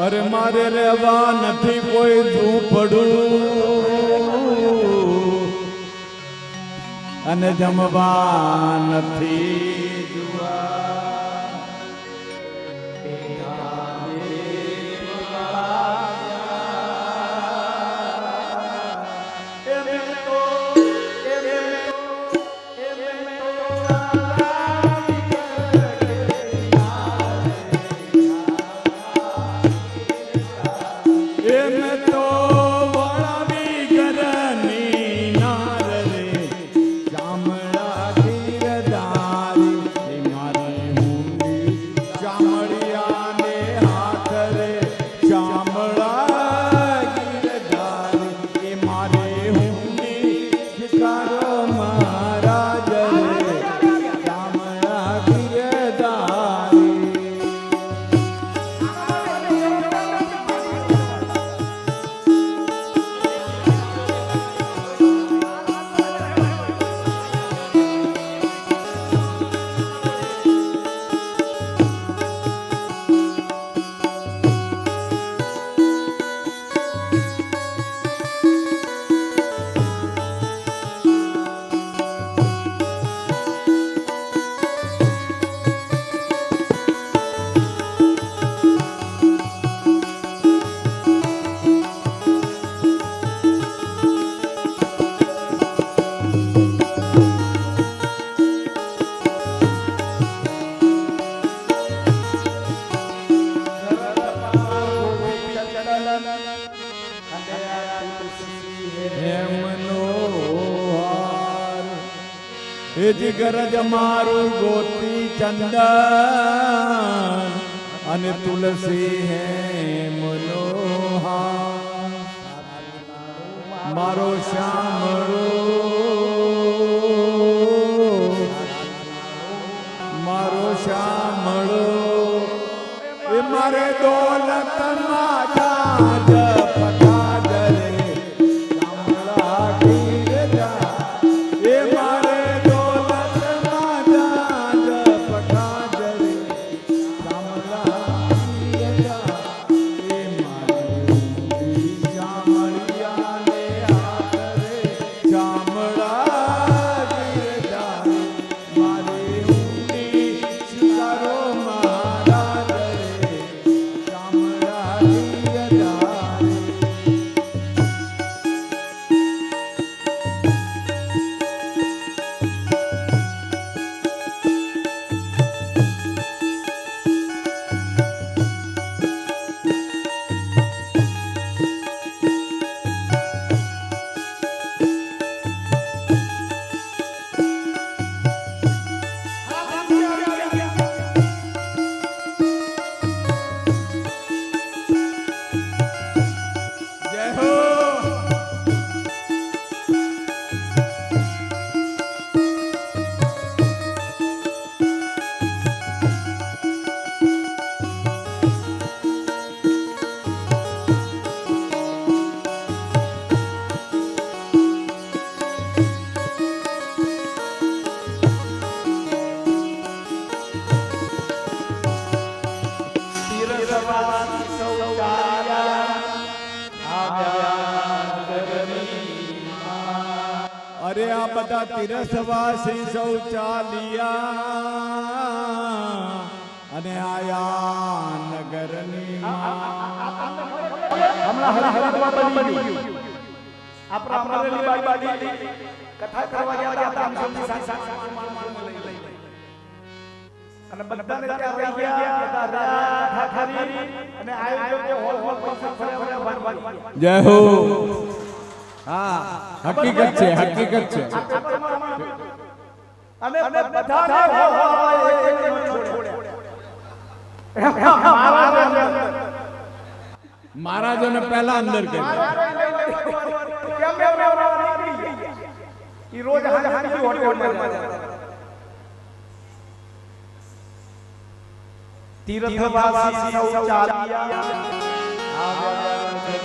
અરે મારે રહેવા નથી કોઈ ઝૂંપડું અને જમવા નથી જુવા ગરજ મારું ગોતી ચંદન અને તુલસી હે મનોહર મારો શામળો મારો શામળો એ મારે દોલત માતા અરે આ બધા તીરસવાસી શૌચાલિયા અને આયા નગરની હમણાં હરિદ્વાર બની ગયું આપણા અમરેલી બાડી કથા કરવા ગયા હતા આમ અને બધાને ત્યાં રહી ગયા બધા ખારી અને આયો કે હોલ પૈસા ફરે જય હો હા હકીકત છે હકીકત છે અને બધાને મહારાજોને પહેલા અંદર કર્યા ઈ રોજ હાજી હોટેલમાં તીર્થવાસી શૌચાલિયા આવ્યા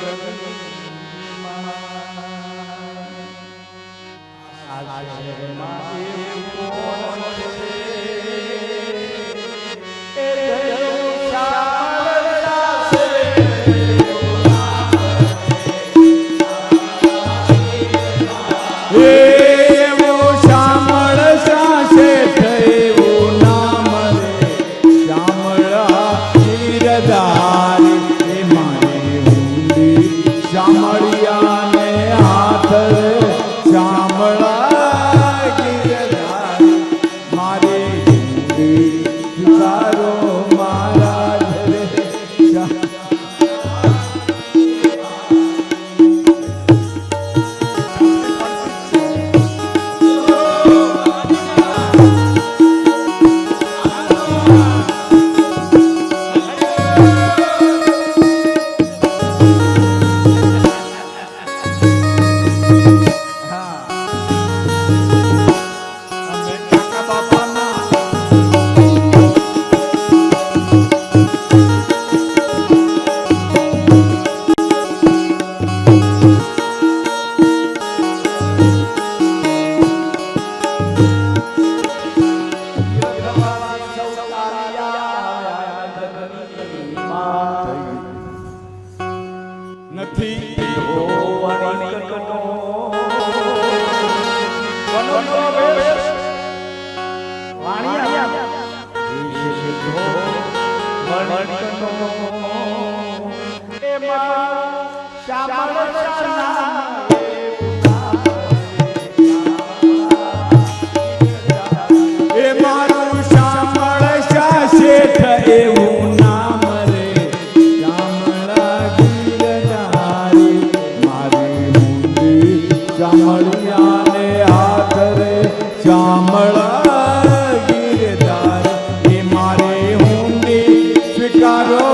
ચામળા ગીરધાર એ મારે હુંડી સ્વીકારો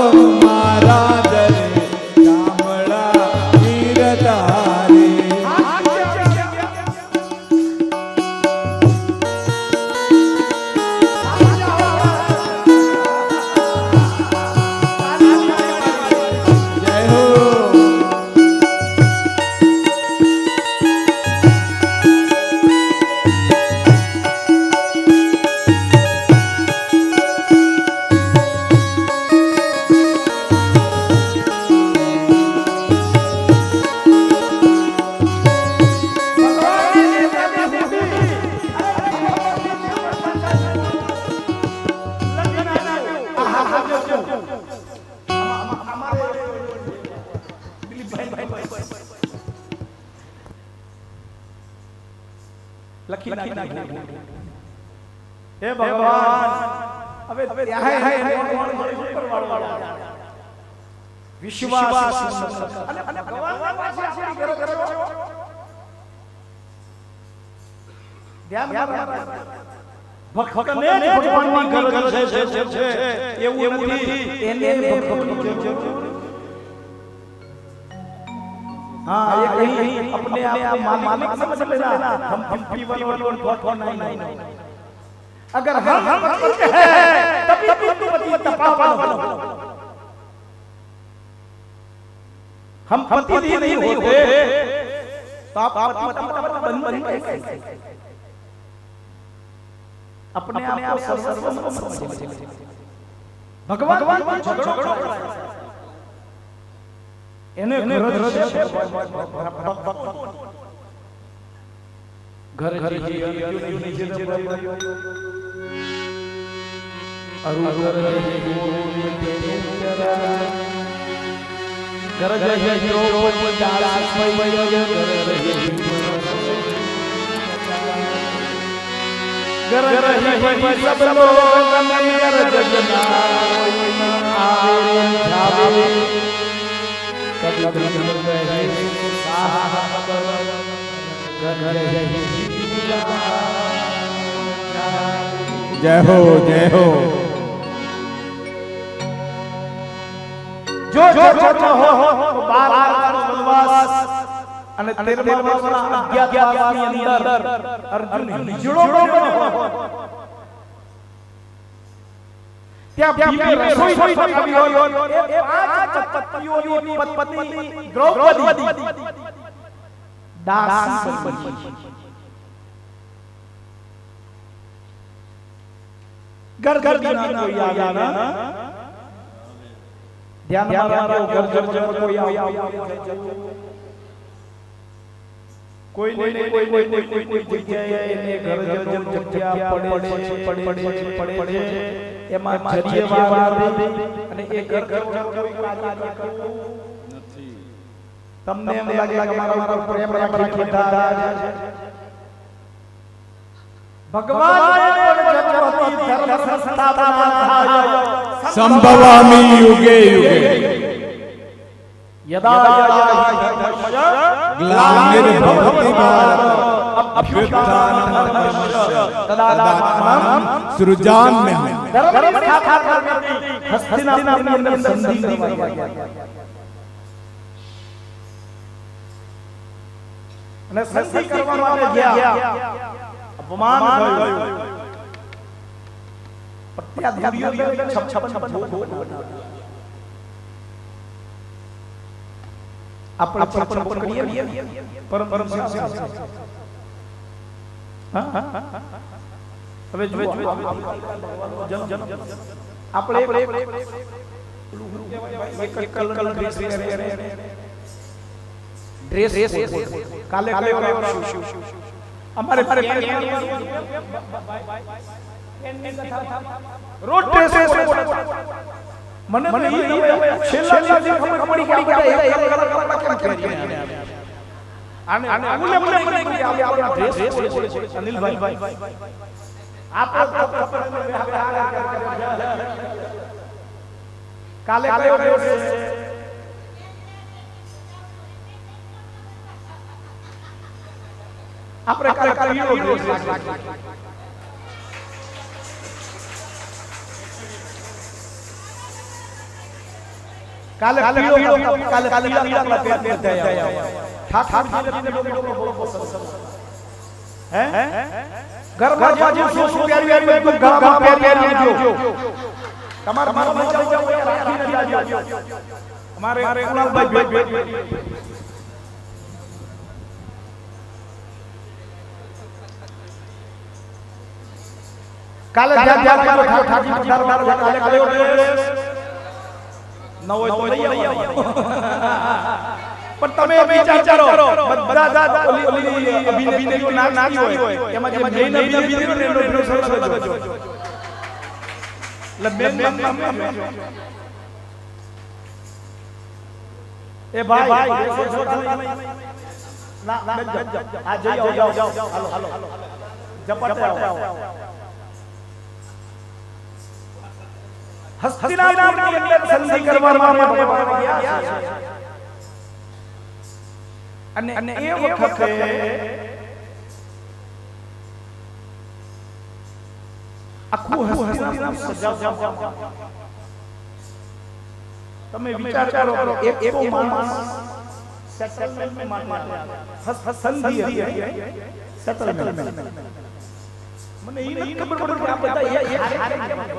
મારા દરે ચામળા ગીરધારે જય હો લખી નાખી હે ભગવાન હવે વિશ્વાસ અને ભગવાનના પાસે આપણે કરો ધ્યાન ભક્તને ભગવાનની ગરજ છે એવું નથી એને ભક્તની જરૂર हाँ ये कहीं अपने आप मालिक समझ लेना हम पीवन बहुत नहीं अगर हम पति है तभी तू पति तपावन हम पति नहीं होते तो आप बन कैसे अपने आप को सर्वस्व समझ भगवान झगड़ो એને ઘર जय हो जय हो जो हो 12 वनवास અને 13મા વર્ષના અજ્ઞાતવાસની અંદર અર્જુન હિજડો બન્યો ત્યાં ભીમે રસોઈ પકાવી હોય એ 5 પત્નીઓની પત્ની દ્રૌપદી દાસી બની ઘર દીના કોઈ આવ્યા ના ધ્યાન રાખો ઘર કોઈ આવ્યા કોઈ જગ્યાએ એને ઘર જગ્યા પડે એમાં જરીએ વાર અને એ ઘર કોઈ કાજી કરતું નથી તમને એમ લાગે કે મારો પ્રેમ રાખીતા ભગવાન ધર્મ સંસ્થાપના થાય સંભવામી યુગે યુગે यदा ग्लानिर्भवति भारत अभ्युत्थानमधर्मस्य तदात्मानं सृजाम्यहम् धर्म स्थापना करनी हस्तिनापुરની અંદર સંધિ કરવા ગયા અને સંધિ કરવા માટે ગયા અપમાન થયું પ્રત્યાધ્યાત્મ છપ આપણે છપ્પન કરીએ પરમ હવે જો આપણે એક કલર ડ્રેસ કાલે અમારે રોજ ડ્રેસ મને છેલ્લા જે ખબર પડી કે આપણે આને આપણા ડ્રેસ અનિલભાઈ કાલે કયો ડ્રેસ આપણે કાલે પીળો ડ્રેસ કાલે પીળો કાલે પીળા કપડા પહેરતા ઠાઠાજીને લોકો બહુ પસંદ હે ઘરમાં જે શું પહેરી બધું ગળામાં પહેરી આવજો તમાર મન જાવ રાખીને જાજો અમારે કુણાલભાઈ કાલે ધ્યાન ઠાઠાજી પધારવાનો કાલે કયો ડ્રેસ ન હોય તો લઈ આવો પણ તમે વિચાર કરો બધા ઓલી અભિનેત્રીઓ નાખી હોય એમાં જે મેઇન અભિનેત્રીઓ ને એનો ડ્રેસ અલગ જ હોય એટલે મેન એ ભાઈ ના આ જઈ જાઓ હાલો ઝપટ આવો હસ્તિનાપુરની અંદર સંધિ કરવામાં માટે ગયા છે અને એ વખતે આખું હસ્તિનાપુર સજાવ તમે વિચાર કરો એક માણસ સેટલમેન્ટ માટે સંધિ હતી સેટલમેન્ટ મને એ નથી ખબર કે આ બધા એક કેમ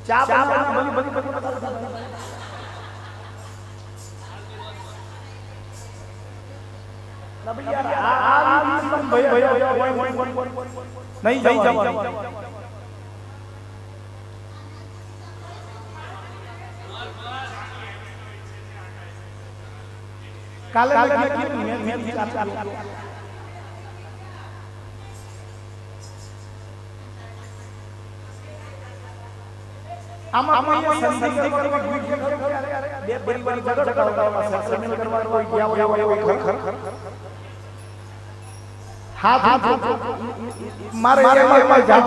ચા નહીં જવાનું કાલે મેં આમાં કોઈ સંધિ કરવાની બે પરિવાર ઝઘડો કરવાનો સેટલમેન્ટ કરવાનો કોઈ ગયા હોય ખર હાથ મારે એમાં જામ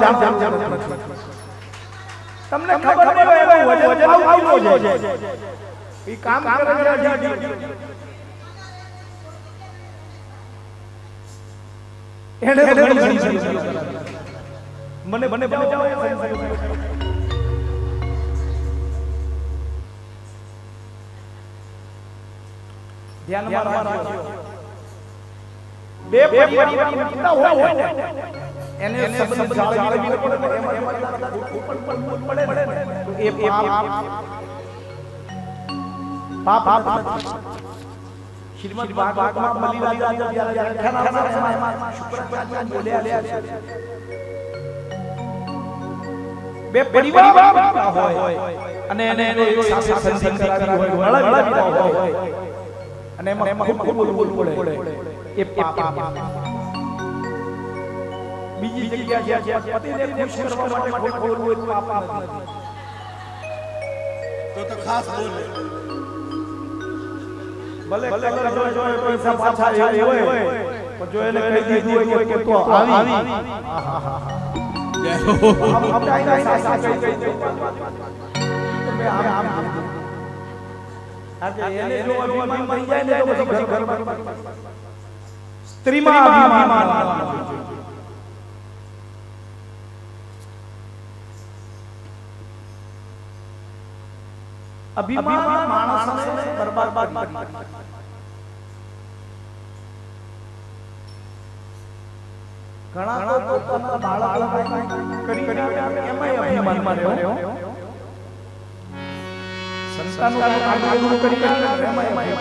તમને ખબર ન હોય એનો વજન આવવો જોઈએ ઈ કામ કરે છે એને ઘણી મને બજાવો ધ્યાનમાં રાખજો બે પરિવાર કેટલા હોય એને સંબંધ જાળવી પડે એમાં પડે એ પાપ શ્રીમદ ભાગવતમાં બલિરાજા જ્યારે વ્યાખ્યાન શુક્રાચાર્ય બોલ્યા છે બે પરિવાર હોય અને એને સાથે સંધિ કરાવી હોય વળાવી હોય અને એમાં ખૂબ બોલવું પડે એ પાપ બીજી જગ્યા છે પતિને ખુશ કરવા માટે બોલવું હોય તો પાપ નથી તો ખાસ બોલે ભલે કલર જો પૈસા પાછા હોય પણ જો એને કહી દીધું હોય કે તો આવી આપણે આઈના સાસા કહી દે તો મે આમ આજે એને જો અભિમાન મરી જાય ને તો પછી ઘરમાં સ્ત્રીમાં અભિમાન અભિમાન માણસને બરબાદ કરી ઘણા લોકો પોતાના બાળક કરી એમાંય અભિમાનમાં રહ્યો સંતાનો કામ કરી એમાંય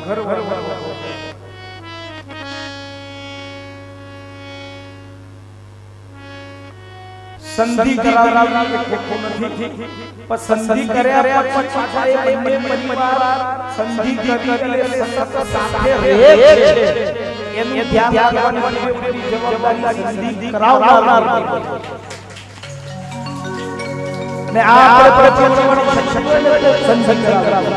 ઘર સંધિ કરાવવી એ ખોટું નથી પણ સંધિ કર્યા પછી પાછા એ બંને પરિવાર સંધિ કરી સતત સાથે રહે છે એનું ધ્યાન રાખવાની જવાબદારી સંધિ કરાવનાર અને આ આપણે પ્રતિવર્તન સંસંગ કરાવે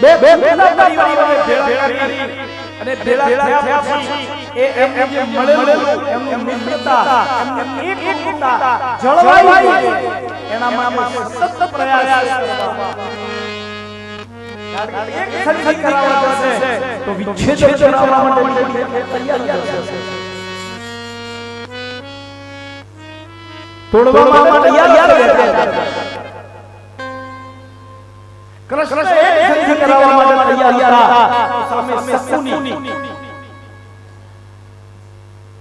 બે પેલા પરિવારોને ભેળા કરી અને ભેળા થયા પછી એ એમને જે મળેલું એમની મિત્રતા એમની એકતા જળવાઈ એના માટે સતત પ્રયાસ કરવા એક સંસંગ કરાવવા જશે તો વિચ્છેદ કરાવવા માટે તૈયાર છે તોડવા માટે તૈયાર કૃષ્ણ એક સંધિ કરાવવા માટે તૈયાર હતા સામે શકુની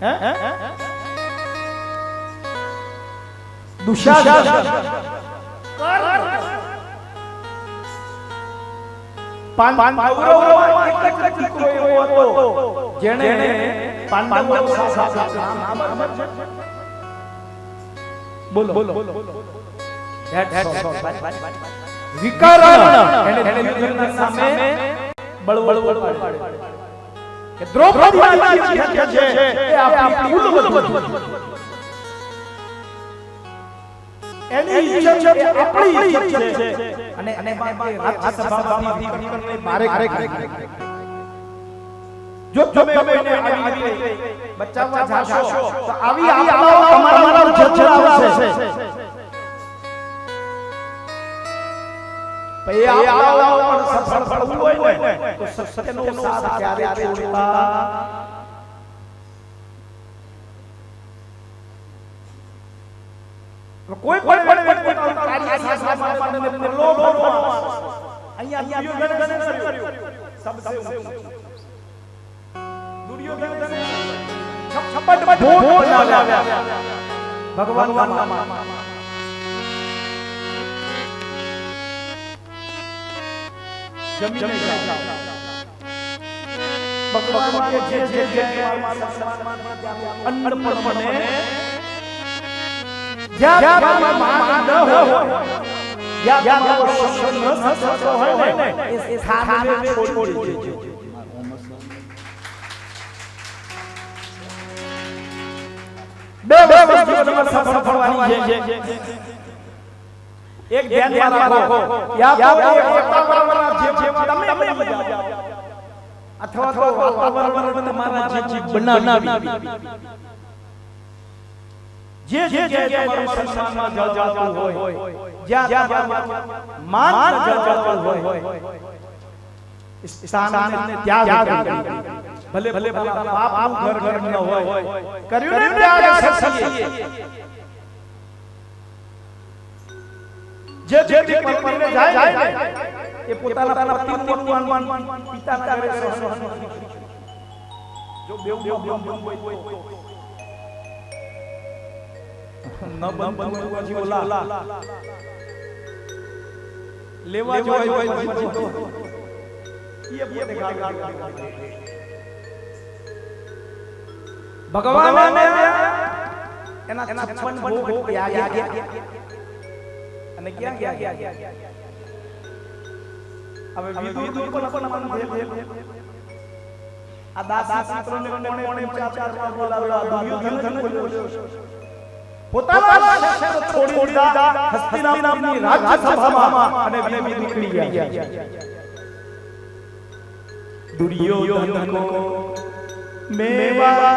હે દુશાસન પાંડવોમાં એક જ દીકરો એવો હતો જેણે પાંડવો સાથે બોલો વિકર્ણ એને દુર્યોધન સામે બળવળ પાડ્યો કે દ્રૌપદી માતા જે છે એ આપણી કુલવધુ એની ઇજ્જત આપણી ઇજ્જત છે અને રાજ્યસભામાંથી વિકર્ણને મારે જો તમે એને આવી બચાવવા જાશો તો આવી આપણાઓ તમારા જજ આવશે ભઈ આપણાઓ પણ સફળ થવું હોય ને તો સત્યનો સાથ ક્યારે છોડતા કોઈ પણ કાર્ય સાસા માટે લોભ અહીંયા દુર્યોધન કર્યું સબસે દુર્યોધન છપ્પટ ભૂત બનાવ્યા ભગવાનના નામમાં જમીને ભગવાન કે જે અન્ન પણ જ્યાં માન ન હોય જ્યાં શોષણ ન થતો હોય ને એ સ્થાનને છોડી દેજો બે વસ્તુઓ તમારે સફળ થવાની છે એક ધ્યાનમાં રાખો યા તો વાતાવરણ જે તમે બની જાઓ અથવા તો વાતાવરણ તમારા જે બનાવી જે તમારું સંસારમાં જળવાતું હોય જ્યાં માન જળવાતું હોય સ્થાનને ત્યાગ કરી ભલે બાપનું ઘર ન હોય કર્યું ને ત્યાગ સસીએ જે પરપરીને જાય એ પોતાના પતિનું અનુમાન પિતાના ઘરે સહન જો બેવ હોય ન બંધ પછી ઓલા લેવા જો હોય પછી તો ये પોતે ભગવાન ને એના 56 ભોગ ત્યાગ અને ક્યાં ગયા હવે વિદુર પણ મન આ દાસી પુત્રને કોણે ચાર વાર બોલાવ્યો દુર્યોધન બોલ્યો પોતાના શહેર છોડી દીધા હસ્તિનાપુરની રાજસભામાં અને વિદુર નીકળી ગયા दुर्योधन को मेवाया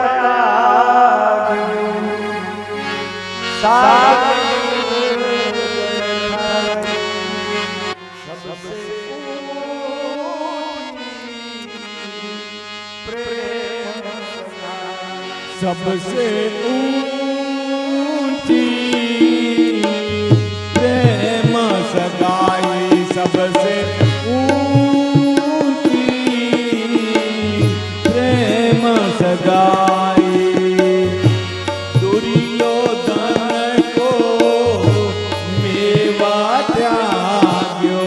सबसे ऊंची प्रेम सगाई सबसे सगाई दुर्योधन को मेवा त्याग्यो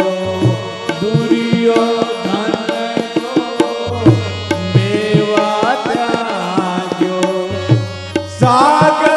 दुर्योधन को मेवा त्याग्यो सागर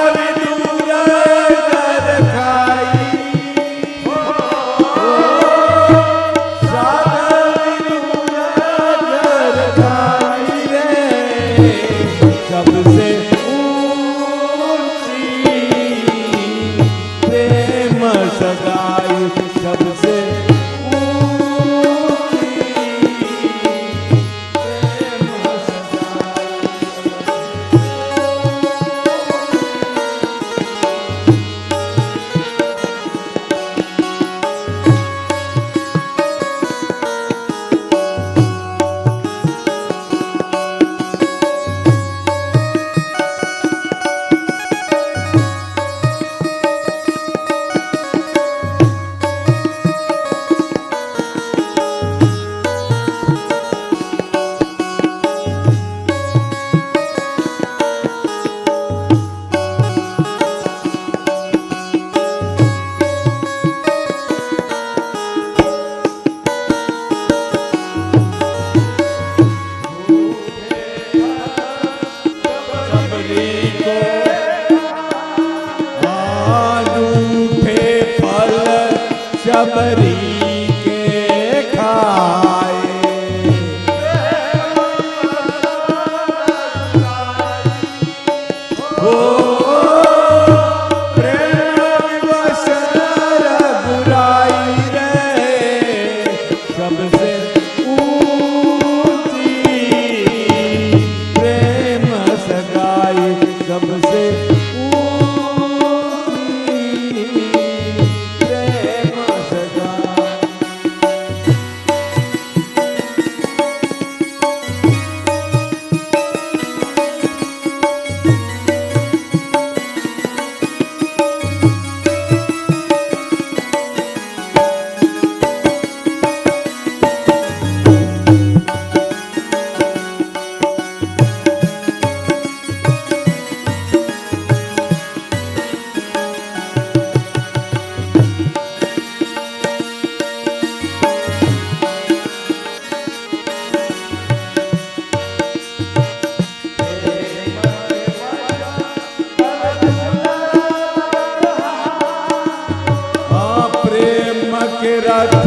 के रथ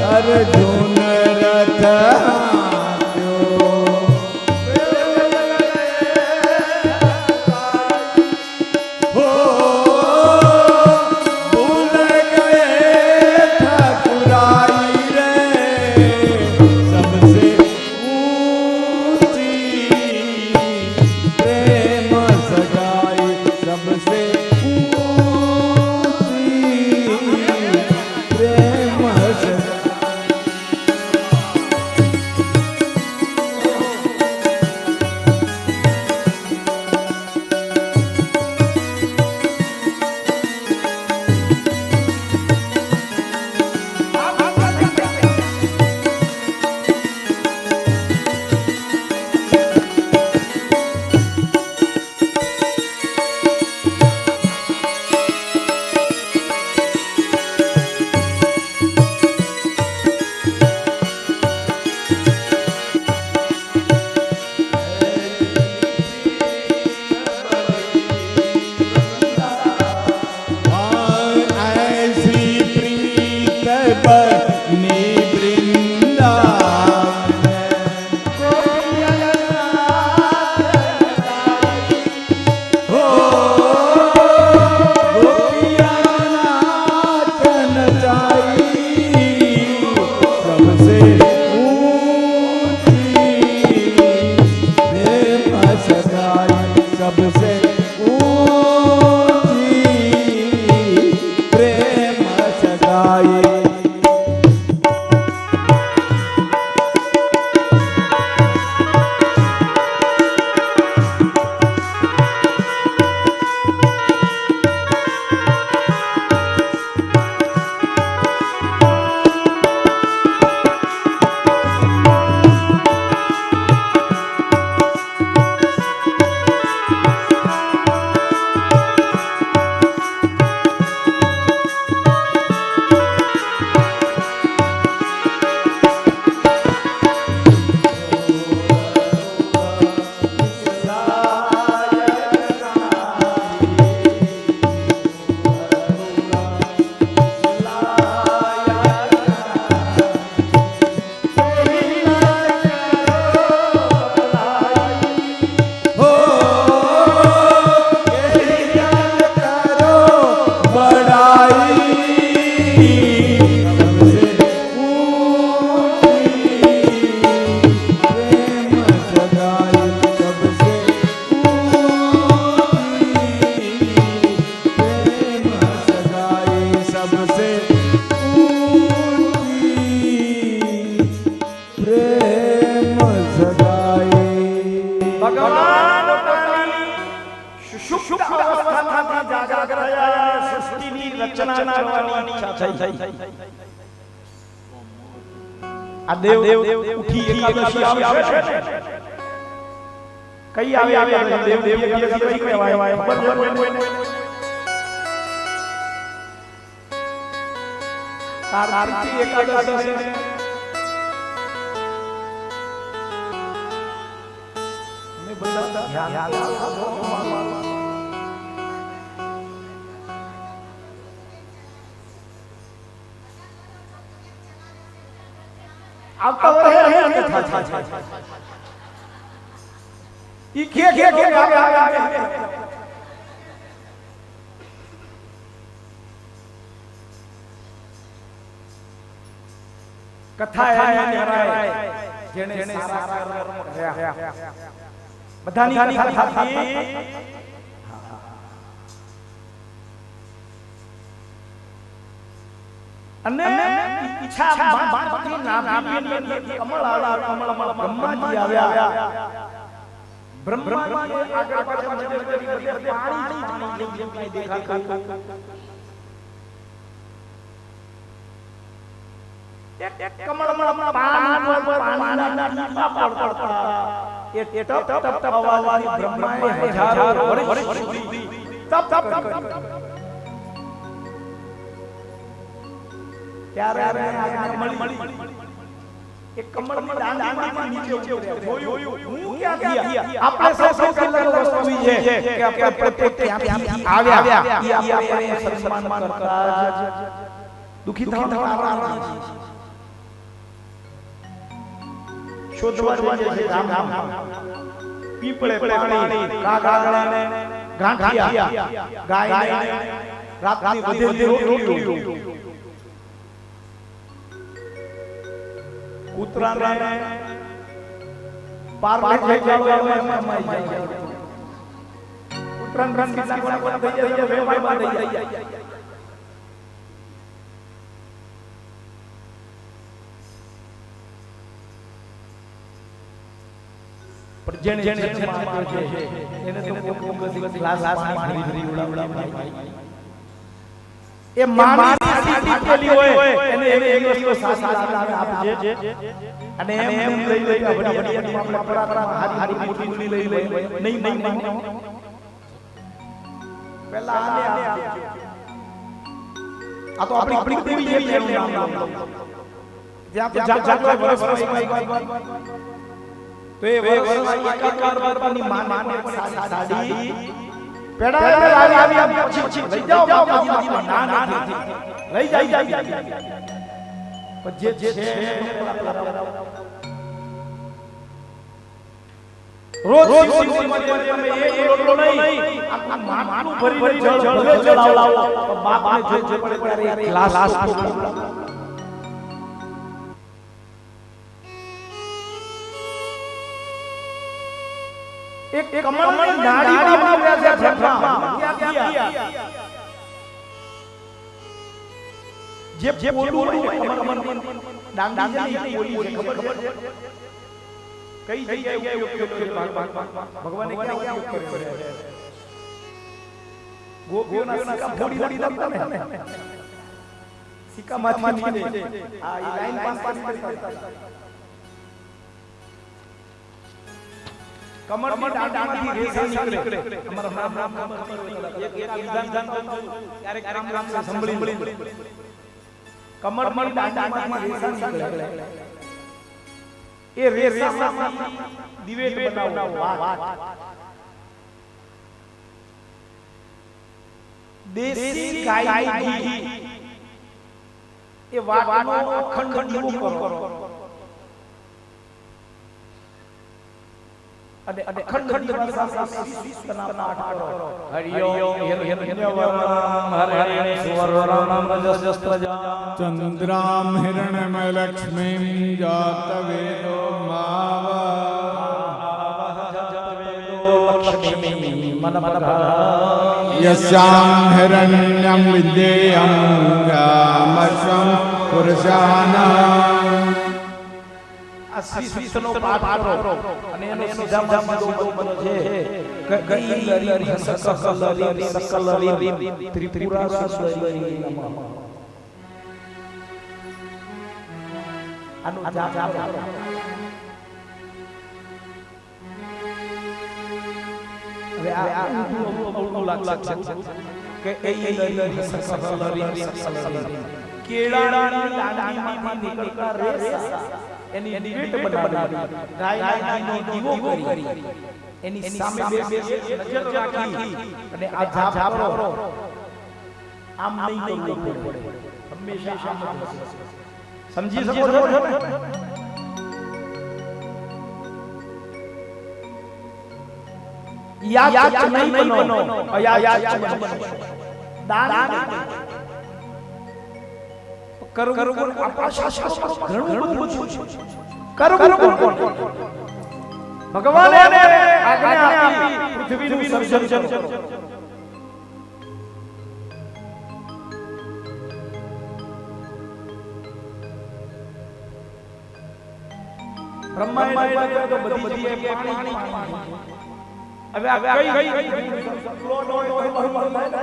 अर्जुन रथ हांक्यो। हो भूल गए ठाकुराई रे सबसे ऊंची प्रेम सगाई सबसे આ દેવ ઉઠી એકાદશી આવે છે કઈ આવે દેવ એકાદશી કઈ કહેવાય કાર્તિક એકાદશી છે મે બધા ધ્યાન આવતા રહે ઈ કે આવે કથા એની હરાય જેણે સારા કર્મ કર્યા બધાની કથા થતી અને ઈચ્છા બાંધથી નાભી કમળ કમળ બ્રહ્માજી આવ્યા બ્રહ્માજી આગળ પાછળ મધ્ય પાણી જેમ દેખાતું એક કમળમાં પાન પર પાણીના ટીપા પડતા એ ટપ ટપ ટપ અવાજથી બ્રહ્માએ હજારો વર્ષ સુધી તપ તપ ત્યારે મળી એક કમળની દાંડીમાં નીચે ઉતર્યા હું ક્યાં ગયા આપણે સૌથી પહેલા વસ્તુ છે કે આપણે પોતે ત્યાંથી આવ્યા ઈ આપણે સન્માન કરતા દુખી થવાનું કારણ શોધવા જાય છે ગામ પીપળે પાણી કાગડાને ગાંઠિયા ગાયને રાતની વધેલી રોટલીઓ કૂતરાને પાર લઈ જાય કૂતરાને રંગ કિસ્સા કોણ થઈ જાય વેવાય બાંધી જાય જેને જેને માર્યો છે એને તો ગ્લાસ પાણી ભરી ઉડાવડાવાય એ માની સીધી પેલી હોય એને એક વસ્તુ સાસી આપજે અને એમ લઈ લઈ વડી આપણે પરા હારી મોટી મોટી લઈ લઈ નહીં પહેલા આને આ તો આપણી દેવી છે એનું નામ જ્યાં જાગવા વર્ષ તો એ વર્ષ એકાકાર બારની માને સાડી પેડા આવી પછી લઈ જાઓ બાપા ના લઈ જાય પણ જે છે રોજ અમે એ રોટલો નહીં આ માટલું ભરી જળ ભલે ચડાવો બાપને જે પડે ત્યારે ગ્લાસ એક કમળની નાડીમાં આવ્યા છે બ્રહ્મા જે બોલું હોય કમળની ડાંગની બોલી છે ખબર કઈ જગ્યાએ ઉપયોગ કર્યો ભગવાને ક્યાં ઉપયોગ કર્યો ગોપીઓના સિક્કા ફોડી નાખતા ને સિક્કા માંથી આ લાઈન પાસ કરતા કમર ની ડાંડામાંથી રેસા નીકળે અમારા રામ ખબર એક વિધાન ક્યારેક રામ સંભળી કમર ની ડાંડામાંથી રેસા નીકળે એ રેસામાંથી દિવેટ બનાવો વાત દેશી ગાય ઘી એ વાતનો અખંડ દીવો કરો અને અખંડ દિવસના શિસ્તના પાઠ કરો હરિ ઓમ હિરણ્યવર્ણમ હરે સુવર્ણમ રજસ્ત્રજા ચંદ્રામ હિરણ્યમલક્ષ્મીમ જાતવેદો લક્ષ્મી મનમગા યસ્યામ હિરણ્યમ વિદ્યેયં ગામસ્વં પુરુષાનામ આ શિસ્તનો પાઠ કરો અને એનો સીધા સીધો બનો છે ગઈ લરી સકલ લરી ત્રિપુરા સુંદરી નમઃ આનું જાપ હવે આ બહુ લાગશે કે એ લરી સકલ લરી કેળાની દાંડીમાંથી નીકળતા રેસા એની દિવેટ બનાવી ગાયનો દીવો કરી એની સામે બેસી નજર રાખી અને આ જાપ કરો આમ નહીં કરવું પડે હંમેશા આમ સમજી શકો છો ને યાચ નહીં બનો અયાચ બનો દાન કરવું આપણા શાસ્ત્રોમાં ઘણું બધું છે કરવું કોણ ભગવાને આજ્ઞા આપી પૃથ્વીનું સર્જન કરો બ્રહ્માએ તો બધી જગ્યાએ પાણી હવે કઈ પ્લોટ હોય તો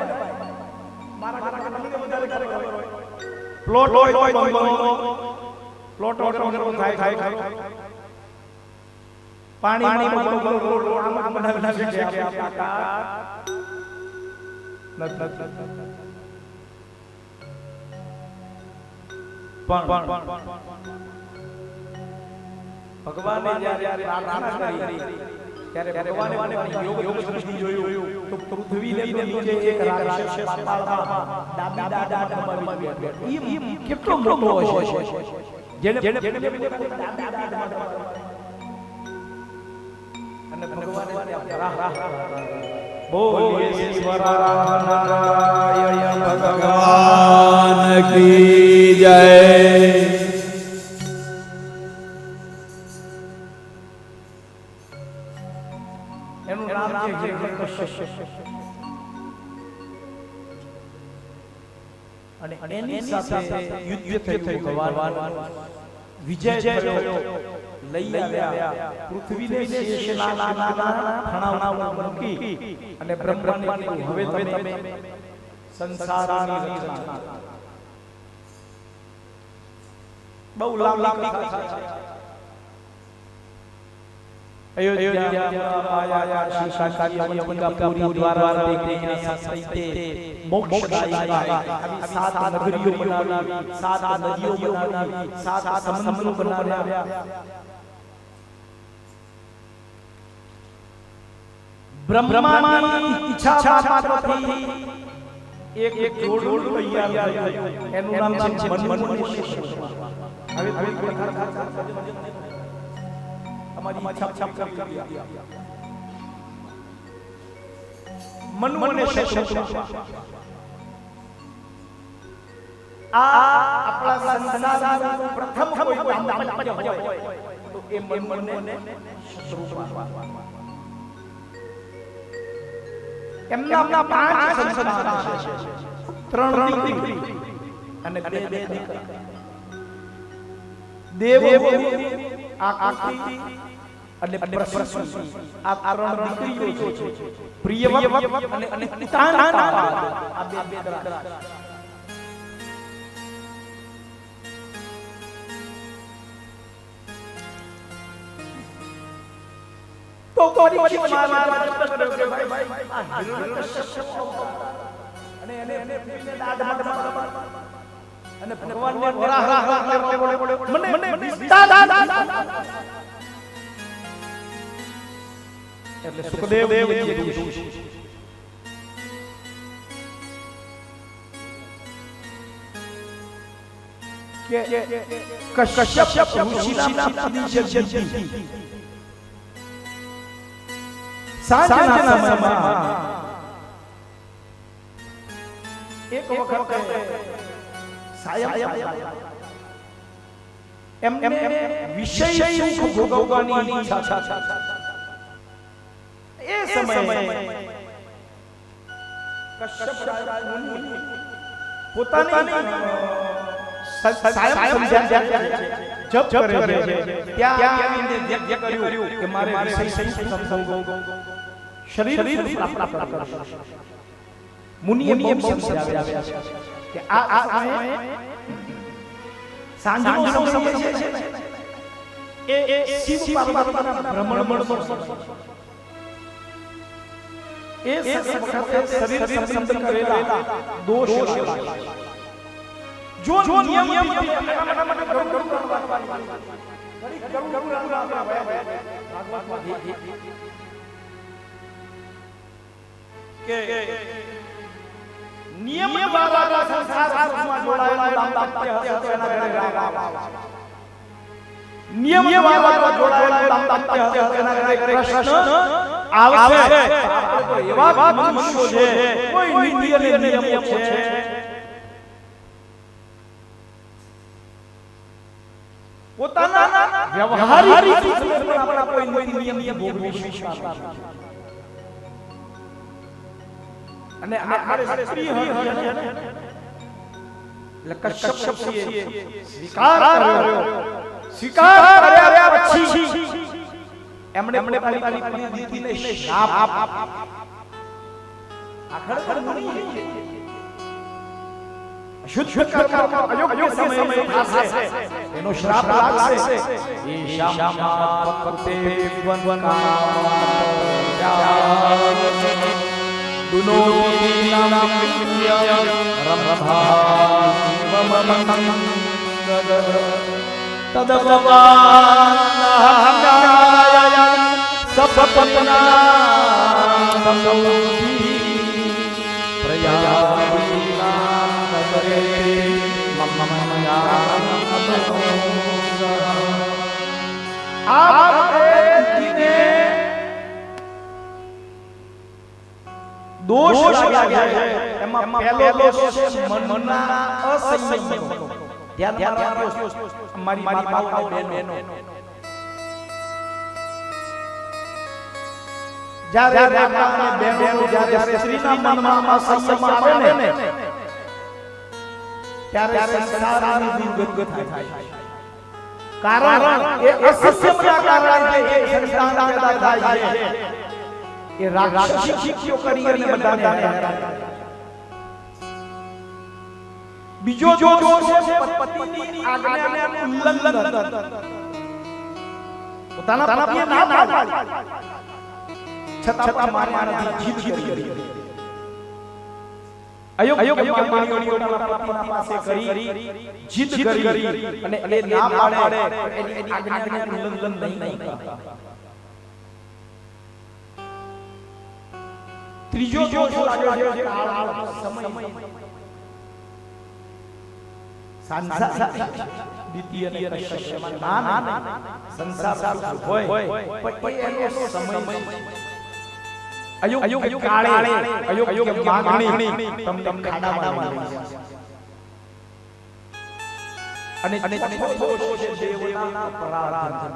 મારા ઘરમાં વધારે ખબર હોય પ્લોટ હોય તો પ્લોટ વગર થાય ખરો પાણી આમ બનાવી શકે કે આપણા પણ ભગવાને જ્યારે પ્રાર્થના કરી ત્યારે ભગવાને યોગ દૃષ્ટિ જોયું તો પૃથ્વીને નીચે એક રાક્ષસ પાતાળમાં ડાબી દાડા દબાવી બેઠો. ઈ કેટલો મોટો હશે જેને ડાબી દાડા અને ભગવાને બોલીએ શ્રી વરાહનારાયણ ભગવાન કી જય. એનું નામ છે હિરણ્યકશ્યપ. અને એની સાથે યુદ્ધ થયું. ભગવાન વિજય થયો. લઈ આવ્યા પૃથ્વીને શેષના ફણાવણા મૂકી અને બ્રહ્માને કહ્યું હવે તમે સંસારની રચના. બહુ લાંબી કથા છે. અયોધ્યા આયા શીશાકારી અંબિકાપુરી દ્વારા દેખને સસૈતે મોક્ષદાયી આવી સાત નગરીઓ બનાવી, સાત નદીઓ બનાવી, સાત સમુદ્રો બનાવ્યા. બ્રહ્માની ઈચ્છા માત્રથી એક જોડું તૈયાર થયું. એનું નામ છે મનમોહન. હવે અમારી ઈચ્છા કરી મનમોહન આ આપણા સંસારનું પ્રથમ કોઈ દાંપત્ય હોય તો એ મનમોહન શત્રુપા. એમના 5 સંતાન છે. 3 દીકરી અને 2 દીકરા. દેવહૂતિ, આકૃતિ અને પ્રસૂતિ. આ 3 દીકરીઓ છે. પ્રિયવત અને ઉતાનપાદ આ 2 દીકરા. તો પછી મારા અને એને પીને દાદ અને ભગવાનને મને એટલે સુખદેવ કે કશ્યપ ઋષિના પ્રાપ્તિ છે. સાંજના સમયમાં એક વખત સાયમ એમને વિષય સુખ ભોગવવાની ઈચ્છા છે. એ સમયે કશ્યપ મુનિ પોતાની સાયમ સમજ્યા જપ કરે છે. ત્યાં આવીને વ્યક્ત કર્યું કે મારે વિષય સુખ ભોગવવું, શરીર પ્રાપ્ત કરવું. મુનિએ સમજાવ્યા કે આ સાંજનો સમય છે એ શિવ પાર્વતીના ભ્રમણ એ વખતે શરીર સંબંધ કરેલા દોષ લાગે. જો નિયમ કે નિયમ દ્વારા સંસારમાં જોડાયેલા દાંપત્ય હશે તો એના ઘરે રામ આવે. નિયમ દ્વારા જોડાયેલા દાંપત્ય હશે તો એના ઘરે કૃષ્ણ આવશે. એવા મનુષ્યો છે, કોઈ નીતિ અને નિયમો છે. પોતાના વ્યવહારિક જીવનમાં આપણા કોઈ નિયમ ભોગવી વિશ્વાસ અને આ સ્ત્રી હરિ એટલે કશ્યપજીએ સ્વીકાર કર્યા પછી એમણે પોતાની દીકરીને શાપ આખર મુનિ શુદ્ધ કર્મ અયોગ્ય સમયે થશે એનો શ્રાપ લાગશે. ઈશામાત પતે દુનોતિ નામ વિદ્યમ રમભાવમમં તદભવાન સપના સમૃદ્ધિ પ્રયાગના નગરે દોષ લાગ્યા છે એમાં પહેલો દોષ છે મનના અસંયમનો ધ્યાન રાખો મારી માતાઓ બહેનો જ્યારે માતા અને બહેનો જ્યારે શ્રીના મનમાં અસંયમ આવે ને ત્યારે સંસારની દુર્ગતિ થાય કારણ એ અસંયમના કારણે એ સંતાન પેદા થાય છે એ રાક્ષસી કરી અને બધાને હેરાન કરે બીજો દોષ છે પતિની આજ્ઞાનું ઉલ્લંઘન પોતાના પતિએ ના પાડી છતાં મારી જીદ કરી અયોગ્ય માણીઓના પતિના પાસે કરી જીદ કરી અને એ ના પાડે એની આજ્ઞાનું ઉલ્લંઘન નહીં કરતા ત્રીજો દોષ લાગ્યો છે કાળ સમય સંસાર દ્વિતીય અને કશ્યપમાં ના સંસાર હોય પણ એનો સમય અયોગ્ય કાળે અયોગ્ય માંગણી તમને ખાડામાં લઈ જાય અને ચોથો દોષ છે દેવતાના પરારાધન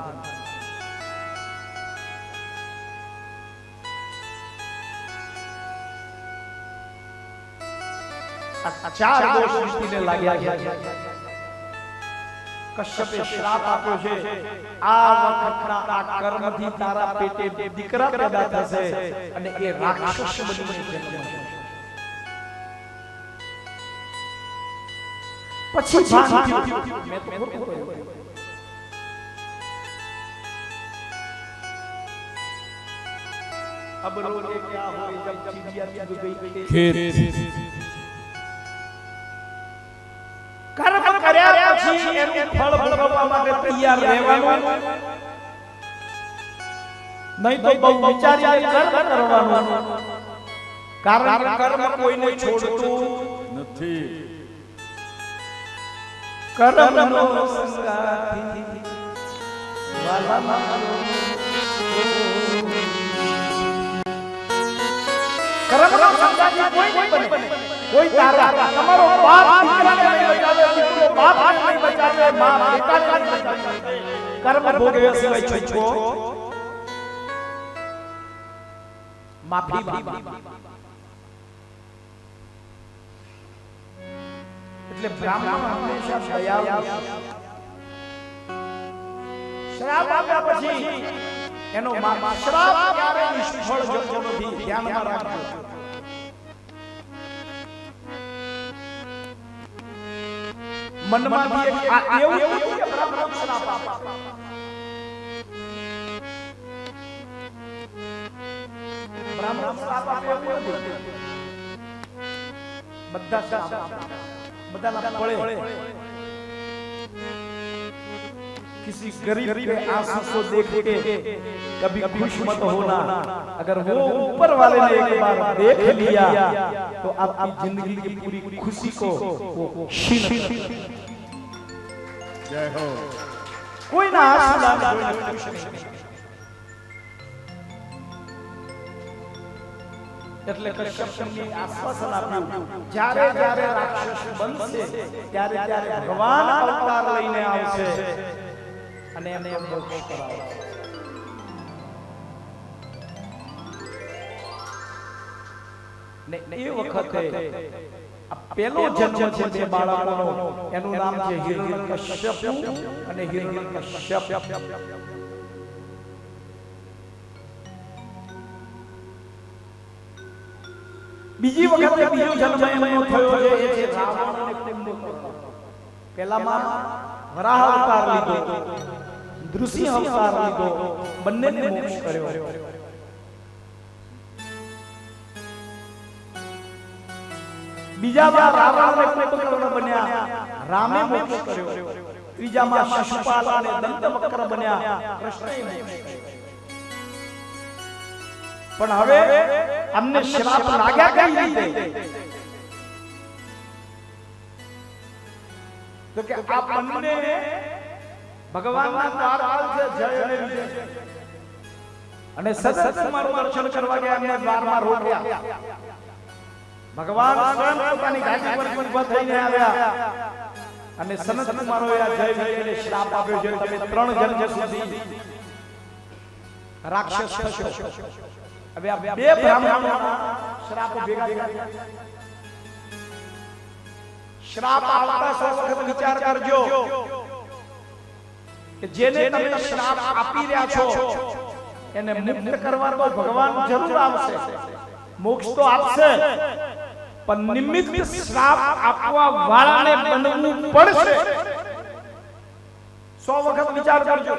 ચાર દોષ સૃષ્ટિને લાગ્યા છે કશ્યપે શ્રાપ આપ્યો છે આ વખતના આ કર્મથી તારા પેટે દીકરા પેદા થશે અને એ રાક્ષસ બનીને જન્મશે પછી ભાન થયું મેં તો ખોટું કહ્યું अब लोगे क्या हो जब चिड़िया चुग गई ખેત કર્મ કર્યા પછી એનું ફળ ભોગવવા માટે તૈયાર રહેવાનું નહીં તો બહુ વિચારીને કર્મ કરવાનું કારણ કર્મ કોઈને છોડતું નથી કર્મનો સંગાથી વાલા કર્મનો સંગાથી કોઈ નહીં બને કોઈ તારા તમારો બાપ દીકરાને નહીં બચાવે દીકરો બાપને નહીં બચાવે માં બેટાને નહીં બચાવે કર્મ ભોગવ્યા સિવાય છૂટકો માફી એટલે બ્રાહ્મણ હંમેશા દયાળુ શ્રાપ આપ્યા પછી એનો શ્રાપ ક્યારે નિષ્ફળ જતો નથી ધ્યાનમાં રાખજો મનમાંથી એક આ એવું નથી કે બ્રાહ્મણ શ્રાપ આપે બ્રાહ્મણ શ્રાપ આપે એવું નથી બધા શ્રાપ આપે બધાના પડે किसी गरीब के आंसू को देख के कभी खुश मत होना अगर वो ऊपर वाले ने एक बार देख लिया तो आपकी जिंदगी की पूरी खुशी को वो छीन જય હો कोई ना आंसू लाने कोई खुश नहीं એટલે કશ્યપને આશ્વાસન આપ્યું જ્યારે જ્યારે રાક્ષસ બનશે ત્યારે ત્યારે ભગવાન અવતાર લઈને આવશે અને એને મોક્ષ કરાવશે ને એ વખતે આ પહેલો જન્મ છે બે બાળકોનો એનું નામ છે હિરણ્યકશ્યપ અને હિરણ્યકશ્યપ બીજી વખતે બીજો જન્મ એનો થયો છે એ છે રાવણ અને કુંભકર્ણ પહેલામાં વરાહ અવતાર લીધો નૃસિંહ અવતાર લીધો બંનેને મોક્ષ કર્યો બીજામાં રાવણ અને કુંભકર્ણ બન્યા રામે મોક્ષ કર્યો ત્રીજામાં શિશુપાલ અને દંતવક્ર બન્યા કૃષ્ણએ મોક્ષ કર્યો પણ હવે અમને શ્રાપ લાગ્યા કઈ રીતે? તો કે આ બંને ભગવાનના દ્વાર છે જય અને વિજય, અને સતત મારું દર્શન કરવા ગયા એમને દ્વારમાં રોક્યા. ભગવાન સ્વયં પોતાની ગાદી પર ઊભા થઈને આવ્યા અને સનત કુમારોએ આ જય વિજયને શ્રાપ આપ્યો છે, તમે 3 જન્મ સુધી રાક્ષસ થશો. હવે આ બે બ્રાહ્મણોના શ્રાપ ભેગા થયા. શ્રાપ આવતા 100 વખત વિચાર કરજો કે જેને તમે શ્રાપ આપી રહ્યા છો એને મુક્ત કરવા તો ભગવાન જરૂર આવશે, મોક્ષ તો આપશે, પણ નિમિત્ત શ્રાપ આપવા વાળાને બનવું પડશે. 100 વખત વિચાર કરજો,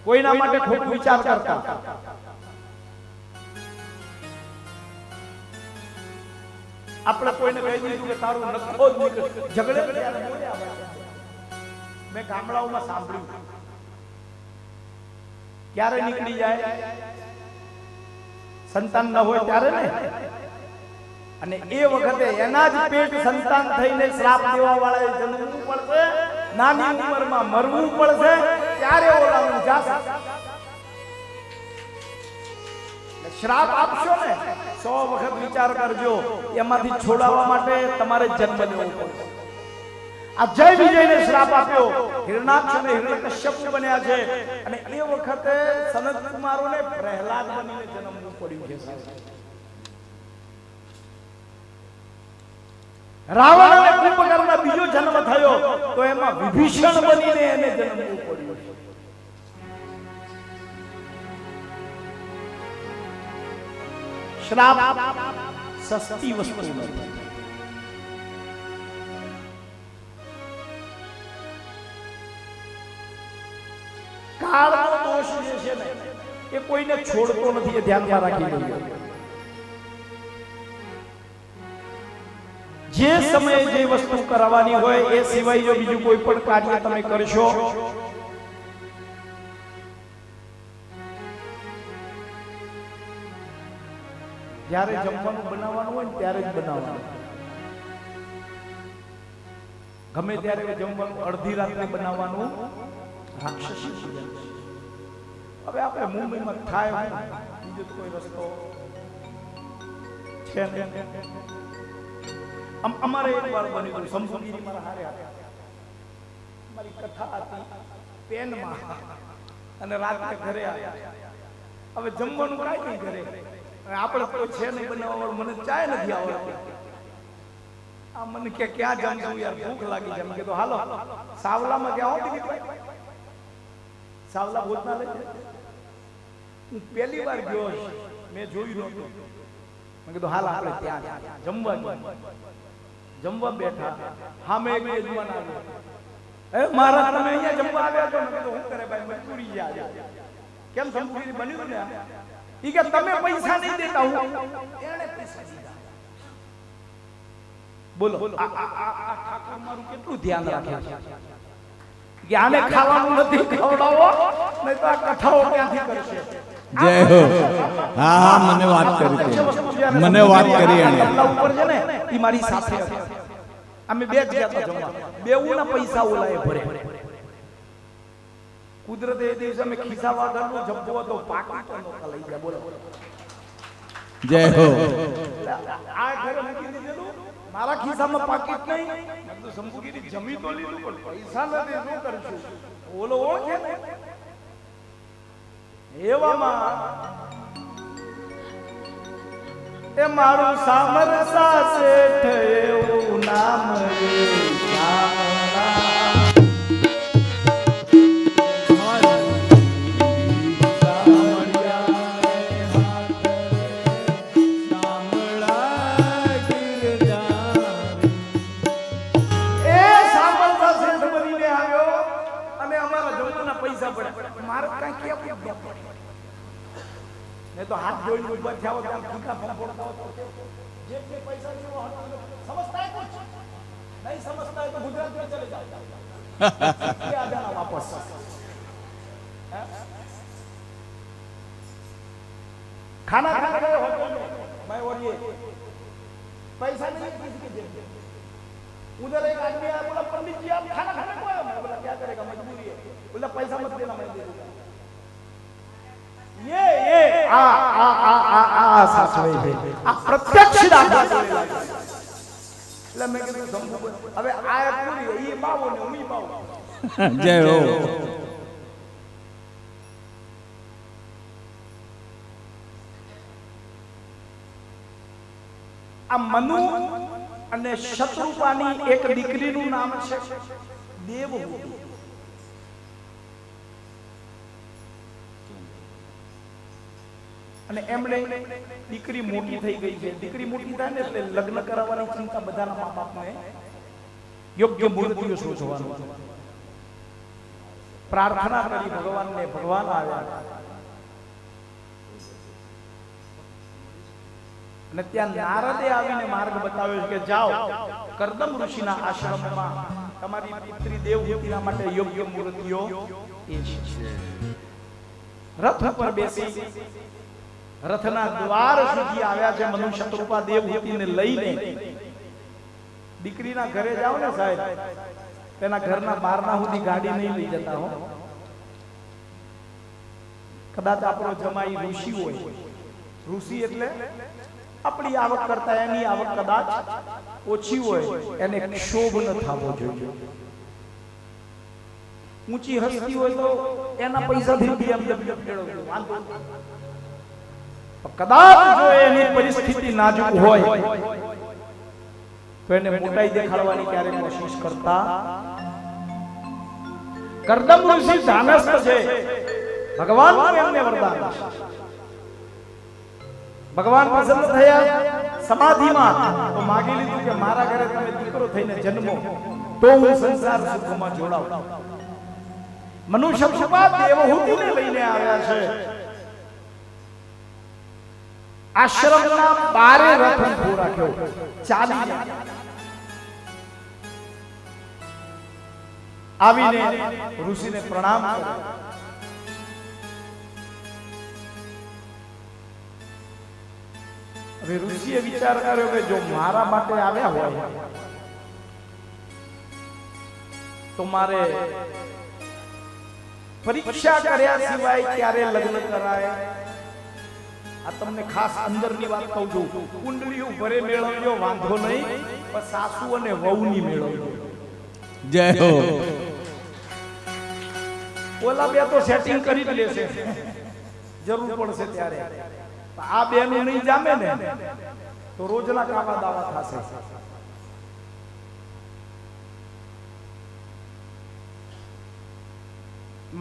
કોઈના માટે ખોટું વિચાર કરતા. આપણે કોઈને કહી દીધું કે તારું નખો જ નીકળે, ઝઘડે ત્યારે બોલ્યા. મેં ગામડાઓમાં સાંભળ્યું ક્યારે નીકળી જાય, સંતાન ન હોય ત્યારે ને, અને એ વખતે એના જ પેટ સંતાન થઈને શ્રાપ દેવા વાળાએ જન્મવું પડશે, નાની ઉંમરમાં મરવું પડશે, ત્યારે ઓલાનું જાશે. શ્રાપ આપશો ને 100 વખત વિચાર કરજો, એમાંથી છોડાવવા માટે તમારે જન્મ લેવો પડશે. આ જય વિજયને શ્રાપ આપ્યો, હિરણાક્ષ અને હિરણ્યકશ્યપ બન્યા છે, અને એ વખતે સનત કુમારોને પ્રહલાદ બનીને જન્મવું પડ્યું છે. રાવણ અને કુંભકર્ણનો બીજો જન્મ થયો તો એમાં વિભીષણ બનીને એને જન્મવું પડ્યું છે. શ્રાપ સસ્તી વસ્તુ નથી. કાળનો દોષ જે છે ને એ કોઈને છોડતો નથી, એ ધ્યાનમાં રાખી લેજો. જે સમયે જે વસ્તુ કરવાની હોય એ સિવાય જો બીજું કોઈ પણ કાર્ય તમે કરશો જ્યારે જમવાનું બનાવવાનું હોય ને ત્યારે જ બનાવવાનું. ગમે ત્યારે જમવાનું અડધી રાત્રે બનાવવાનું રાક્ષસી પૂજન છે. હવે આપણે મુંબઈમાં થાય બીજો કોઈ રસ્તો છે ને. અમારે એક વાર બન્યું શંભુગીરી મારા હારે મારી કથા હતી પેનમાં, અને રાત્રે ઘરે આવ્યા. હવે જમવાનું કાંઈ નહીં ઘરે, આપણે કોઈ છે નહીં બનાવવા, મને ચાય નથી આવડતી. આ મને કે ક્યાં જમશું યાર, ભૂખ લાગી છે. મેં કીધું હાલો સાવલામાં ક્યાં હોતી સાવલા ભોજનાલય. હું પહેલી વાર ગયો, મેં જોયું નહોતું. મેં કીધું હાલ આપણે ત્યાં જમવા બેઠા. હા મેં એક યજમાન આવ્યો, એ મારા તમે અહીંયા જમવા આવ્યા છો? મેં કીધું હું કરે ભાઈ, મજબૂરી છે આજે. કેમ શંભુગીરી બન્યું ને? ઈ કે તમે પૈસા નહીં દેતા, હું એને પૈસા દીધા. બોલો આ ઠાકોર મારું કેટલું ધ્યાન રાખે છે કે આને ખાવાનું નથી ખવડાવો, નહીં તો આ કથાઓ ક્યાંથી કરશે. જય હો. હા હા, મને વાત કરી, મને વાત કરી એને ઉપર છે ને ઈ મારી સાથે હતી. અમે બે જ ગયા હતા જમવા, બેઉના પૈસા ઓલાએ ભરે. કુદરતે એ દિવસે અમે ખિસ્સા વાગરનો જબ્બો હતો, પાકીટ નહોતા લઈ ગયા. બોલો જય હો. આ ઘરે મૂકી દીધેલું, મારા ખિસ્સામાં પાકીટ નહીં. મેં તો શંભુગીરી જમી તો લીધું પણ પૈસા નથી, શું કરશું? ઓલો ઓળખે ને એવામાં એ મારું સામરસા શેઠ એવું નામ રે સામરા. તો હાથ જોઈને ઉભા થયા હોય, ટીકા ફંફોડતા હોય, જે કે પૈસા જેવો સમજતા હોય કુછ નહીં સમજતા હોય તો ગુજરાત में चले जाओ, ये आ जाना वापस. खाना खाने गए होटल में, मैं और ये पैसा नहीं किसी के जेब में। उधर एक आदमी आया, बोला पंडित जी आप खाना खाने को आए? मैं बोला क्या करेगा, मजबूरी है। बोला पैसा मत देना, मैं दे दूंगा। ये सासवे है आ प्रत्यक्ष दाखला बोलेला છે. એટલે મેં કીધું શંભુ હવે આ પૂરી ઈ બાવો ને હું બાવો. જય હો. આ મનુ અને શત્રુપાની એક દીકરીનું નામ છે દેવહૂતિ. અને એમણે દીકરી મોટી થઈ ગઈ છે. દીકરી મોટી થાય ને એટલે લગ્ન કરાવવાની ચિંતા બધાના મા બાપને. યોગ્ય મૂર્તિઓ શોધવાનું પ્રાર્થના કરી ભગવાનને. ભગવાન આવ્યા અને ત્યાં નારદે આવીને માર્ગ બતાવ્યો કે જાઓ કરદમ ઋષિના આશ્રમમાં તમારી પુત્રી દેવહૂતિના માટે યોગ્ય મૂર્તિઓ એ છે. રથ પર બેસી રથના દ્વાર સુધી આવ્યા છે. મનુ શત્રુપા દેવહૂતિને લઈને દીકરીના ઘરે જાઓ ને સાહેબ, તેના ઘરના બહારના સુધી ગાડી નહીં લઈ જતા હો. કદાચ આપણો જમાઈ ઋષિ હોય. ઋષિ એટલે આપણી આવક કરતા એની આવક કદાચ ઓછી હોય, એને ક્ષોભ ન થવો જોઈએ. ઊંચી હસ્તી હોય તો એના પૈસાથી BMW મેળવજો, વાંધો નહીં. કદાચ જો એની પરિસ્થિતિ નાજુક હોય તો એને મોટાઈ દેખાડવાની ક્યારે કોશિશ કરતા. કરદમ ઋષિ ધાનસ્થ છે. ભગવાન એમને વરદાન. ભગવાન પ્રસન્ન થયા સમાધિમાં તો માગી લીધું કે મારા ઘરે તમે દીકરો થઈને જન્મો તો હું સંસાર સુખમાં જોડાઉં. મનુ શત્રુપા દેવહૂતિને લઈને આવ્યા છે. આશ્રમના બારે રથ ઉભો રાખ્યો. ચાલી આવીને ઋષિને પ્રણામ કર્યો. હવે ઋષિએ વિચાર કર્યો કે જો મારા માટે આવ્યા હોય તો મારે પરીક્ષા કર્યા સિવાય ક્યારે લગ્ન કરાય. આ તમને ખાસ અંદરની વાત કહું છું. કુંડલીઓ ભરે મેળવજો વાંધો નહીં, પણ સાસુ અને વહુની મેળવજો. જય હો. ઓલા બે તો સેટિંગ કરી જ લેશે, જરૂર પડશે ત્યારે. આ બેનું નહીં જામે ને તો રોજના કાવા દાવા થશે.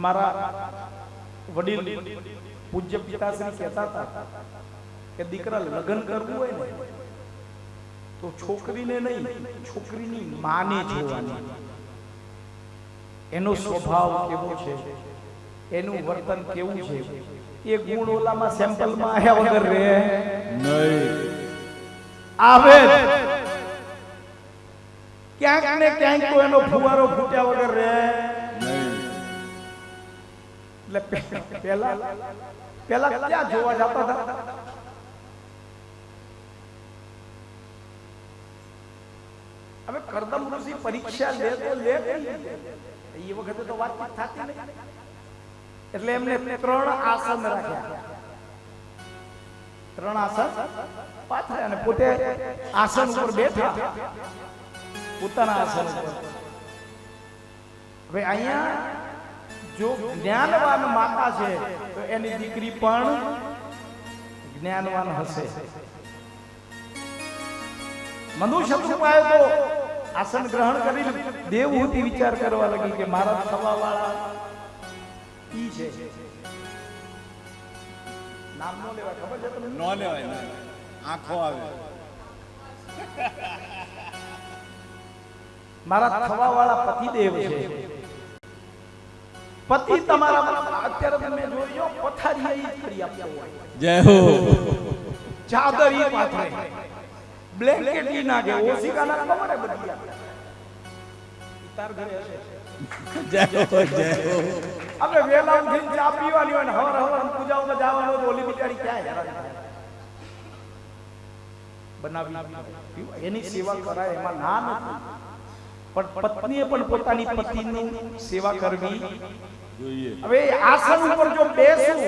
મારા વડીલ પૂજ્ય પિતાશ્રી કહેતા હતા કે દીકરા લગ્ન કરવું હોય ને તો છોકરીને નહીં, છોકરીની માને જોવાની. એનો સ્વભાવ કેવો છે, એનું વર્તન કેવું છે, એ ગુણ ઓલામાં સેમ્પલમાં આવ્યા વગર રહે નહીં. આવે ક્યાંક ને ક્યાંક તો એનો ફુવારો ફૂટ્યા વગર રહે નહીં. એટલે પેલા ક્યાં જોવા જતા હતા? હવે કરદમ ઋષિ પરીક્ષા લે તો લે, એ વખતે તો વાતચીત થતી નહીં. એટલે એમને 3 આસન રાખ્યા. 3 આસન પાથર્યા અને પોતે આસન ઉપર બેઠા, પોતાના આસન ઉપર. હવે અહીંયા જો જ્ઞાનવાન માતા છે તો એની દીકરી પણ જ્ઞાનવાન હશે. મનુ શત્રુપાએ તો આસન ગ્રહણ કરી. દેવહૂતિ વિચાર કરવા લાગી કે મારા થવા વાળા ઈ છે. નામ નો લેવાય, ખબર છે તમને? નો લેવાય, આંખો આવે. મારા થવા વાળા પતિદેવ છે. પતિ તમારા અત્યારે તમે જોયો પથારી ઈ કરી આપતો હોય. જય હો. ચાદર ઈ પાથરે, બ્લેન્કેટ ઈ નાખે, ઓશિકાના કમરે બધી આપે. તાર ઘરે હશે. જય હો, જય હો. હવે વેલા ઉઠીને ચા પીવાની હોય ને હવાર પૂજાઓમાં જવાનું હોય તો ઓલી બિચારી ક્યાં હેરાન થાય. બનાવી એની સેવા કરાય એમાં ના નથી, પણ પત્નીએ પણ પોતાની પતિની સેવા કરવી જોઈએ. હવે આસન ઉપર જો બેસું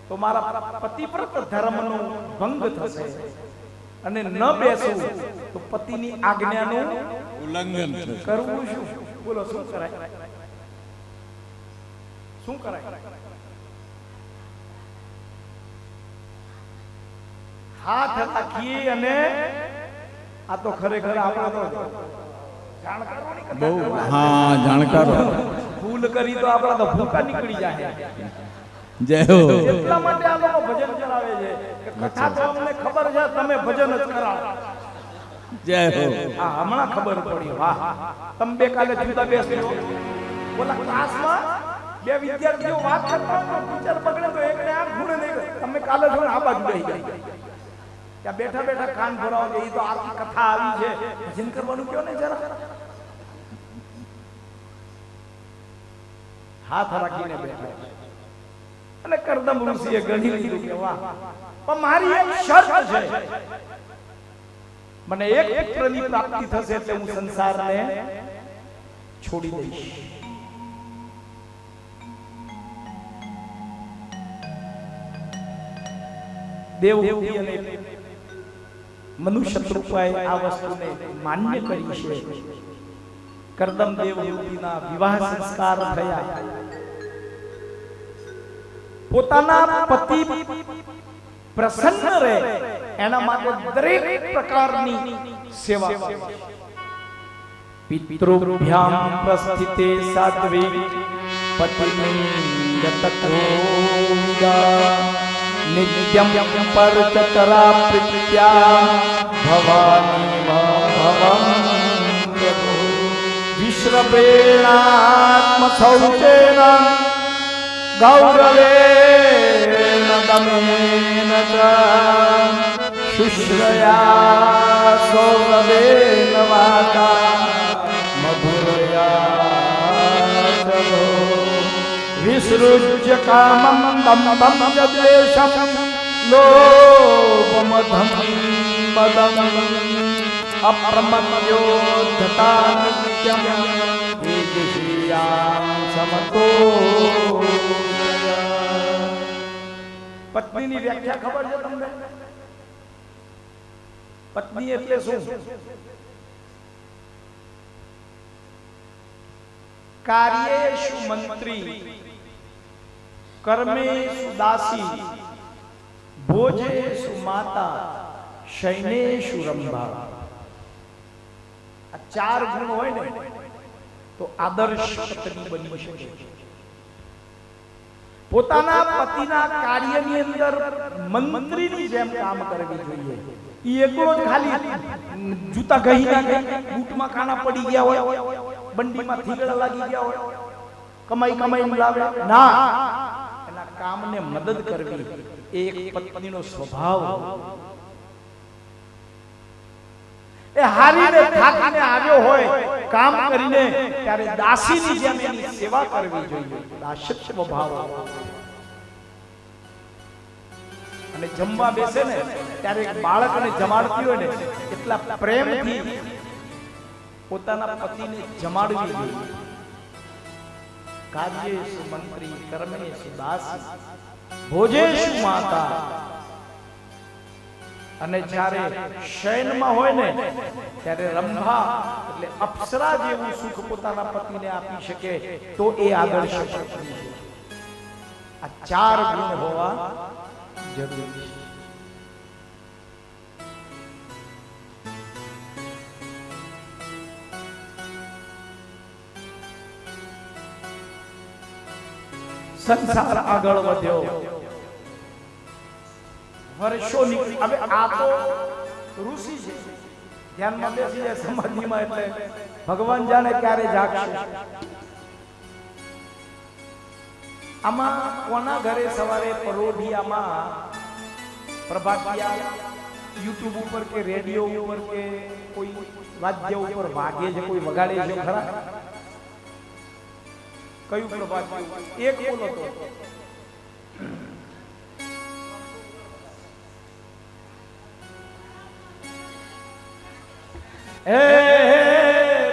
તો મારા પતિવ્રત ધર્મનો ભંગ થશે, અને ન બેસું તો પતિની આજ્ઞાનું ઉલ્લંઘન થશે. કરવું શું? બોલો શું કરાય? શું કરાય? હાથ રાખીએ અને આ તો ખરેખર આપણા તો જાણકારોની કથા બહુ કરવાની. હા જાણકારો. ભૂલ કરી તો આપણા તો ભૂકા નીકળી જાય. જય હો. એટલા માટે આ લોકો ભજન કરાવે છે કે કથા તો અમને ખબર છે, તમે ભજન જ કરાવો. જય હો. આ હમણાં ખબર પડી. વાહ, તમે બે કાલે જુદા બેસજો. બોલા ક્લાસમાં બે વિદ્યાર્થીઓ વાત કરતા હોય તો ટીચર પકડે તો એકને આ ખૂણે નહીં, તમે કાલે જો આ બાજુ બેસી જાય. ત્યાં બેઠા બેઠા કાન ભરાવો કે એ તો આખી કથા આવી છે, ભજન કરવાનું કયો ને જરા. હાથ રાખીને બેઠા અને કરદમ ઋષિએ ગણી લીધું કે વાહ, પણ મારી એક શરત છે, મને એક પુત્રની પ્રાપ્તિ થશે એટલે હું સંસારને છોડી દઈશ. દેવહૂતિ અને મનુષ્ય રૂપાએ આ વસ્તુને માન્ય કરી છે. કરદમ દેવહૂતિના વિવાહ સંસ્કાર થયા. પોતાના પતિ પ્રસન્ન રહે એના માટે દરેક પ્રકારની સેવા કરે. પિતૃભ્યામ પ્રસ્થિતે સાધ્વી પતિનિંદતકોવિદા નિત્યમ પરચતરા પ્રીત્યા ભવાની ભવં પ્રભુ વિશ્રવેણાત્મ શૌચેન ગૌરવેણ દમેન ચ શુશ્રયા સૌરવેણ વાકા મધુરયા ચલો વિસૃજ્ય કામં દંભં ચ દ્વેષં લોભમધં મદં અપ્રમત્યો ધતા નિત્યં વિદિશ્યામ સમતો. પત્નીની વ્યાખ્યા ખબર છે તમને? પત્ની એટલે શું? કાર્યેષુ મંત્રી, કર્મેષુ દાસી, ભોજેષુ માતા, શયનેષુ રંભા. આ ચાર ગુણ હોય ને તો આદર્શ પત્ની બની શકે. પોતાના પતિના કાર્યની અંદર મંત્રીની જેમ કામ કરવી જોઈએ. એ એકલો જ ખાલી જૂતા ગહી નાખે, બૂટમાં કાણા પડી ગયા હોય, બંડીમાં થીગડા લાગી ગયા હોય, કમાઈ લાવે ના, એના કામને મદદ કરવી એ એક પત્નીનો સ્વભાવ. એ હારીને થાકીને આવ્યો હોય કામ કરીને ત્યારે દાસીની જેમ એની સેવા કરવી જોઈએ. દાસત્વ ભાવ. અને જમવા બેસે ને ત્યારે બાળકને જમાડતી હોય ને એટલા પ્રેમથી પોતાના પતિને જમાડવી જોઈએ. કાર્યેષુ મંત્રી, કર્મેષુ દાસી, ભોજેષુ માતા. અને જ્યારે શયનમાં હોય ને ત્યારે રંભા એટલે અપ્સરા જેવું સુખ પોતાના પતિને આપી શકે તો એ આદર્શ પત્ની છે. આ ચાર ગુણ હોવા જરૂરી છે. સંસાર આગળ વધ્યો, વર્ષો નીકળી. હવે આ તો ઋષિ છે, ધ્યાનમાં બેસી જાય સમાધિમાં, એટલે ભગવાન જાણે ક્યારે જાગશે. આમાં કોના ઘરે સવારે પરોઢિયામાં પ્રભાતિયા યુટ્યુબ ઉપર કે રેડિયો ઉપર કે કોઈ વાદ્ય ઉપર વાગે છે, કોઈ વગાડે છે ખરા? કયું પ્રભાતિયું? એક બોલો તો. એ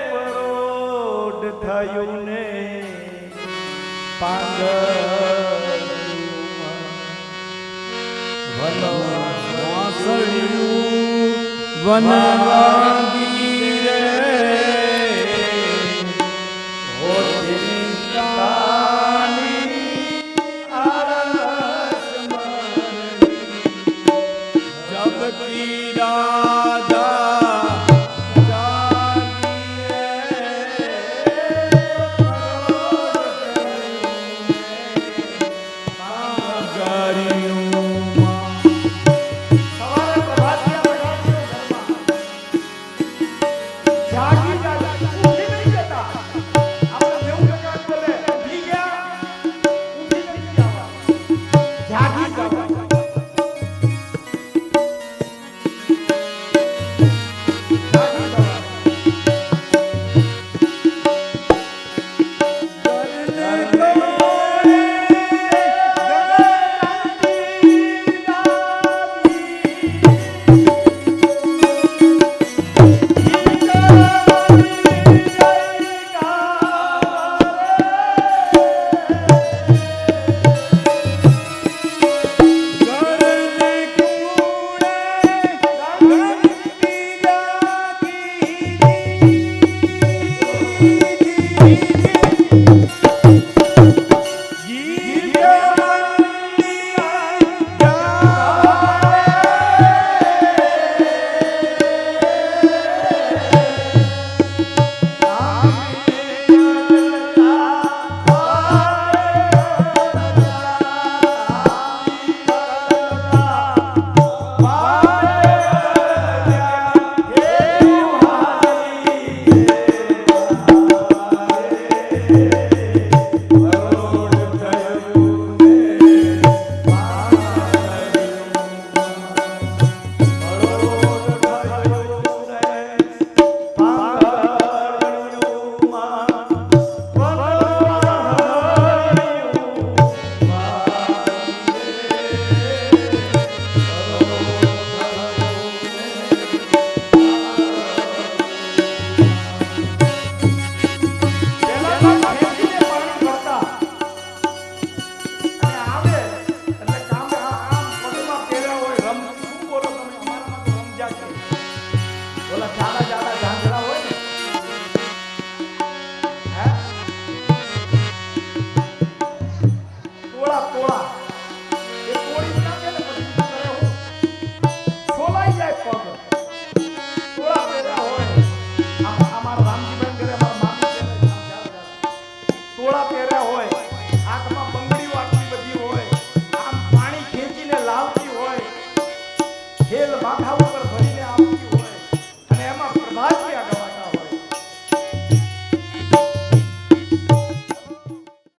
પરોઢ થયું ને પાંગળમાં વનો વાસળિયું વનવાગી રે હોતી તાની આળસ જબ કી રાધા જાગી સવારે પ્રભાતિયા જાગી જાગી ઉઠી નહીં જતા આપણે જેવું પ્રકાશ બોલે ઉઠી ગયા ઉઠી નહીં ગયા જાગી જવા ટોળા પહેર્યા હોય